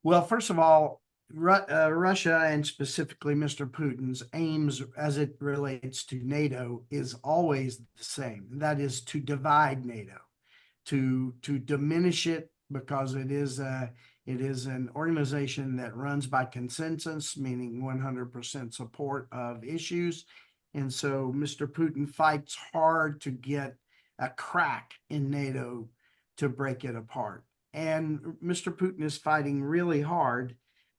Well, first of all, Russia and specifically Mr. Putin's aims as it relates to NATO is always the same. That is to divide NATO, to diminish it because it is an organization that runs by consensus, meaning 100% support of issues. And so Mr. Putin fights hard to get a crack in NATO to break it apart. And Mr. Putin is fighting really hard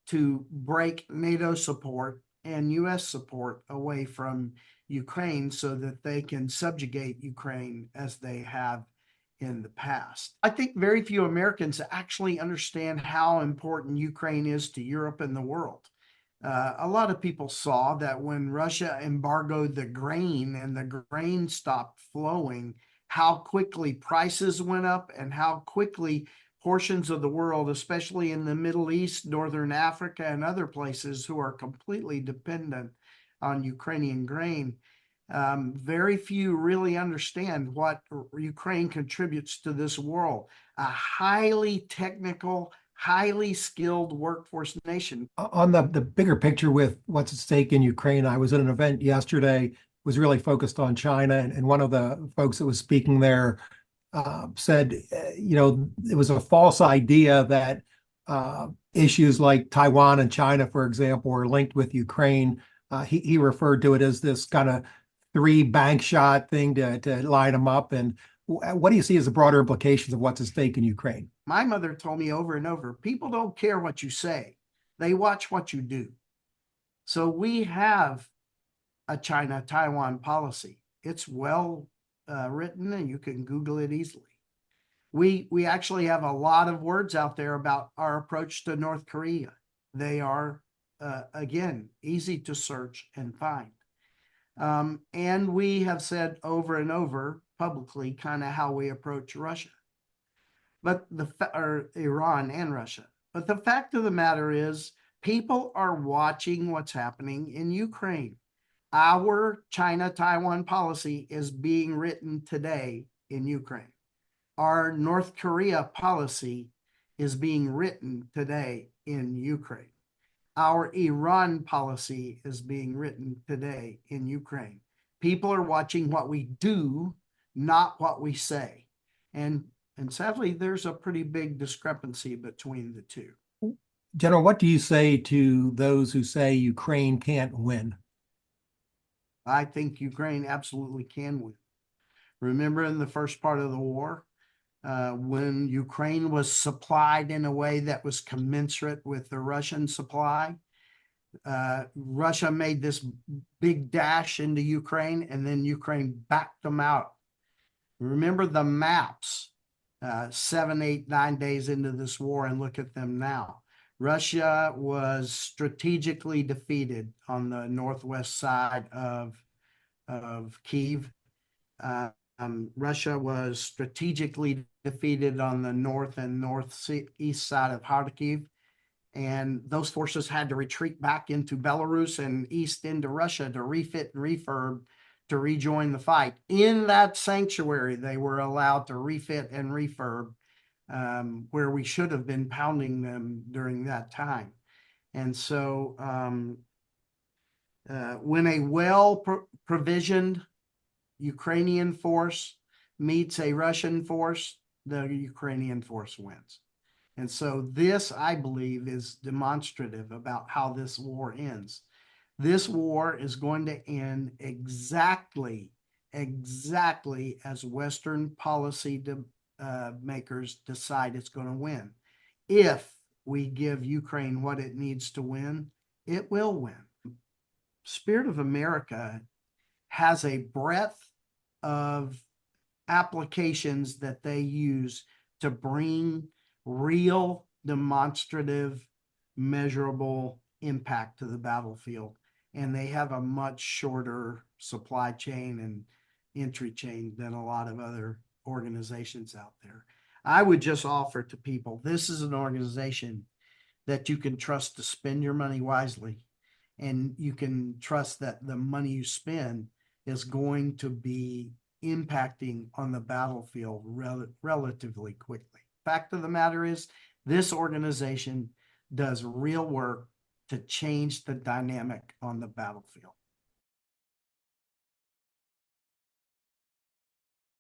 to break NATO support and US support away from Ukraine so that they can subjugate Ukraine as they have in the past. I think very few Americans actually understand how important Ukraine is to Europe and the world. A lot of people saw that when Russia embargoed the grain and the grain stopped flowing, how quickly prices went up and how quickly portions of the world, especially in the Middle East, Northern Africa, and other places who are completely dependent on Ukrainian grain. Very few really understand what Ukraine contributes to this world. A highly technical, highly skilled workforce nation. On the bigger picture with what's at stake in Ukraine, I was at an event yesterday, was really focused on China, and one of the folks that was speaking there said, it was a false idea that issues like Taiwan and China, for example, were linked with Ukraine. He referred to it as this kind of three bank shot thing to line them up. And what do you see as the broader implications of what's at stake in Ukraine? My mother told me over and over, people don't care what you say, they watch what you do. So we have a China-Taiwan policy. It's well written and you can Google it easily. We actually have a lot of words out there about our approach to North Korea. They are, again, easy to search and find. And we have said over and over publicly kind of how we approach Russia, or Iran and Russia. But the fact of the matter is, people are watching what's happening in Ukraine. Our China-Taiwan policy is being written today in Ukraine. Our North Korea policy is being written today in Ukraine. Our Iran policy is being written today in Ukraine. People are watching what we do, not what we say. And sadly, there's a pretty big discrepancy between the two. General, what do you say to those who say Ukraine can't win? I think Ukraine absolutely can win. Remember in the first part of the war, when Ukraine was supplied in a way that was commensurate with the Russian supply, Russia made this big dash into Ukraine, and then Ukraine backed them out. Remember the maps 7, 8, 9 days into this war, and look at them now. Russia was strategically defeated on the northwest side of Kyiv. Russia was strategically defeated on the north and northeast side of Kharkiv, and those forces had to retreat back into Belarus and east into Russia to refit and refurb to rejoin the fight. In that sanctuary, they were allowed to refit and refurb, where we should have been pounding them during that time. And so when a well-provisioned Ukrainian force meets a Russian force, the Ukrainian force wins. And so this, I believe, is demonstrative about how this war ends. This war is going to end exactly as Western policy makers decide it's going to win. If we give Ukraine what it needs to win, it will win. Spirit of America has a breadth of applications that they use to bring real, demonstrative, measurable impact to the battlefield. And they have a much shorter supply chain and entry chain than a lot of other organizations out there. I would just offer to people, this is an organization that you can trust to spend your money wisely, and you can trust that the money you spend is going to be impacting on the battlefield relatively quickly. Fact of the matter is, this organization does real work to change the dynamic on the battlefield.